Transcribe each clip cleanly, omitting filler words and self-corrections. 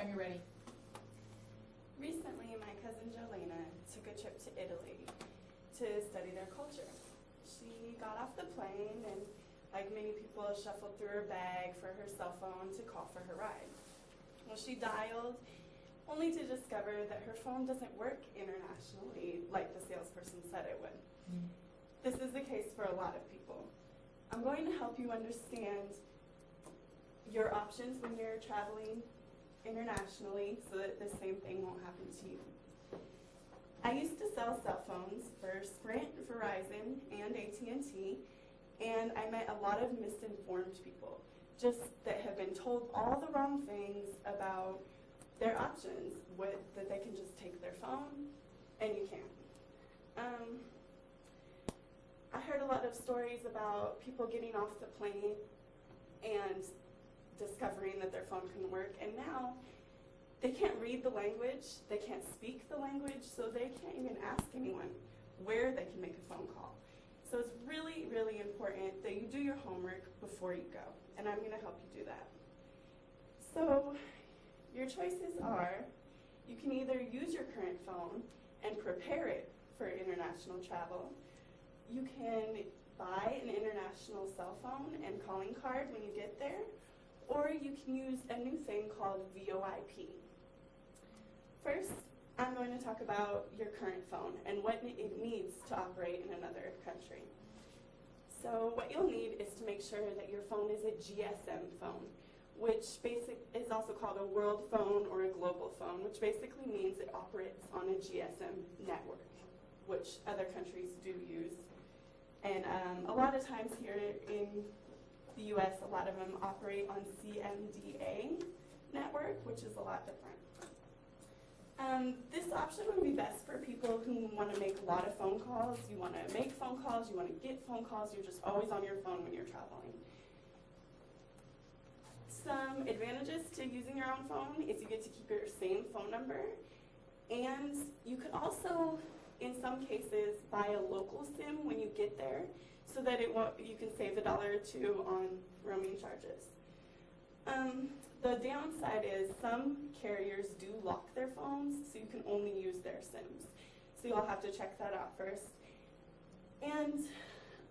Anytime you're ready. Recently, my cousin Jolena took a trip to Italy to study their culture. She got off the plane and, like many people, shuffled through her bag for her cell phone to call for her ride. Well, she dialed, only to discover that her phone doesn't work internationally like the salesperson said it would. This is the case for a lot of people. I'm going to help you understand your options when you're traveling internationally so that the same thing won't happen to you. I used to sell cell phones for Sprint, Verizon, and AT&T, and I met a lot of misinformed people, just that have been told all the wrong things about their options, that they can just take their phone, and you can't. I heard a lot of stories about people getting off the plane and discovering that their phone couldn't work, and now they can't read the language, they can't speak the language, so they can't even ask anyone where they can make a phone call. So it's really, really important that you do your homework before you go, and I'm going to help you do that. So your choices are, you can either use your current phone and prepare it for international travel. You can buy an international cell phone and calling card when you get there, or you can use a new thing called VoIP. First, I'm going to talk about your current phone and what it needs to operate in another country. So what you'll need is to make sure that your phone is a GSM phone, which is also called a world phone or a global phone, which basically means it operates on a GSM network, which other countries do use. And a lot of times here in the US, a lot of them operate on CMDA network, which is a lot different. This option would be best for people who want to make a lot of phone calls. You want to make phone calls, you want to get phone calls, you're just always on your phone when you're traveling. Some advantages to using your own phone is you get to keep your same phone number, and you can also, in some cases, buy a local SIM when you get there, so that you can save $1 or $2 on roaming charges. The downside is some carriers do lock their phones, so you can only use their SIMs. So you'll have to check that out first. And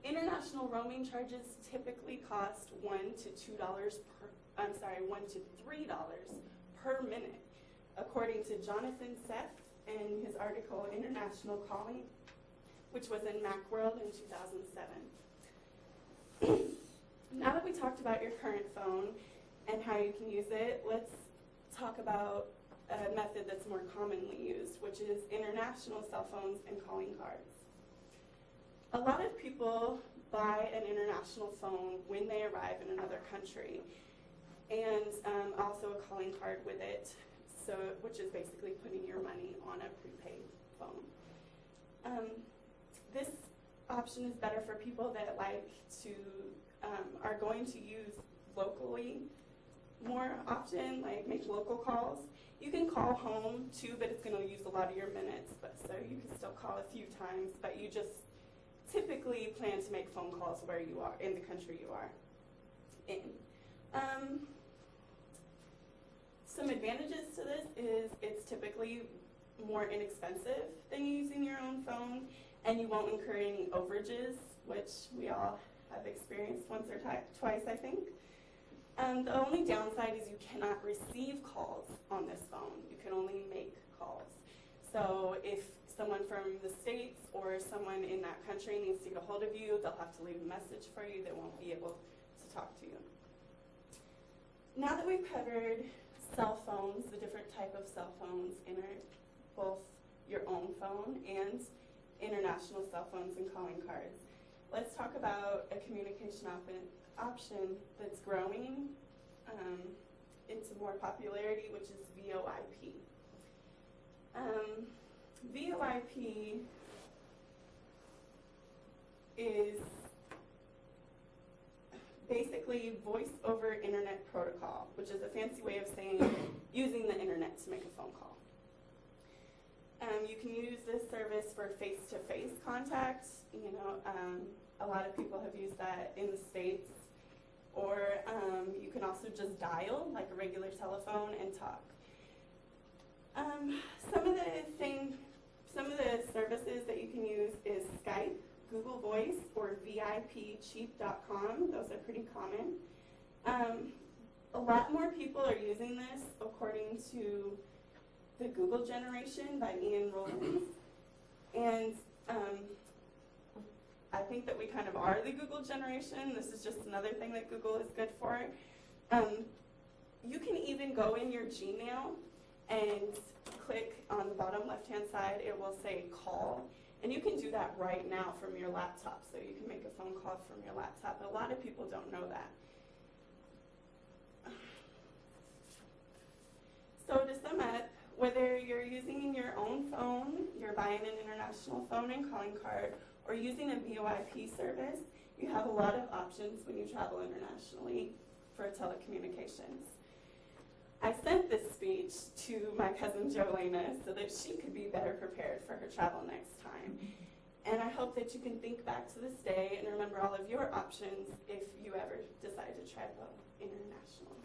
international roaming charges typically cost $1 to $3 per minute, according to Jonathan Seth in his article International Calling, which was in Macworld in 2007. Now that we talked about your current phone and how you can use it, let's talk about a method that's more commonly used, which is international cell phones and calling cards. A lot of people buy an international phone when they arrive in another country, and also a calling card with it, which is basically putting your money on a prepaid phone. This option is better for people that are going to use locally more often, like make local calls. You can call home too, but it's going to use a lot of your minutes, so you can still call a few times, but you just typically plan to make phone calls where you are, in the country you are in. Some advantages to this is it's typically more inexpensive than using your own phone, and you won't incur any overages, which we all have experienced once or twice, I think. The only downside is you cannot receive calls on this phone. You can only make calls. So if someone from the States or someone in that country needs to get a hold of you, they'll have to leave a message for you. They won't be able to talk to you. Now that we've covered cell phones, the different type of cell phones, both your own phone and international cell phones and calling cards, let's talk about a communication option that's growing into more popularity, which is VoIP. VoIP is basically voice over internet protocol, which is a fancy way of saying using the internet to make a phone call. You can use this service for face-to-face contact. A lot of people have used that in the States. Or you can also just dial, like a regular telephone, and talk. Some of the services that you can use is Skype, Google Voice, or VIPcheap.com. Those are pretty common. A lot more people are using this according to the Google generation by Ian Rollins. And I think that we kind of are the Google generation. This is just another thing that Google is good for. You can even go in your Gmail and click on the bottom left-hand side. It will say call. And you can do that right now from your laptop. So you can make a phone call from your laptop. A lot of people don't know that. So to sum up, whether you're using your own phone, you're buying an international phone and calling card, or using a VoIP service, you have a lot of options when you travel internationally for telecommunications. I sent this speech to my cousin Jolena so that she could be better prepared for her travel next time. And I hope that you can think back to this day and remember all of your options if you ever decide to travel international.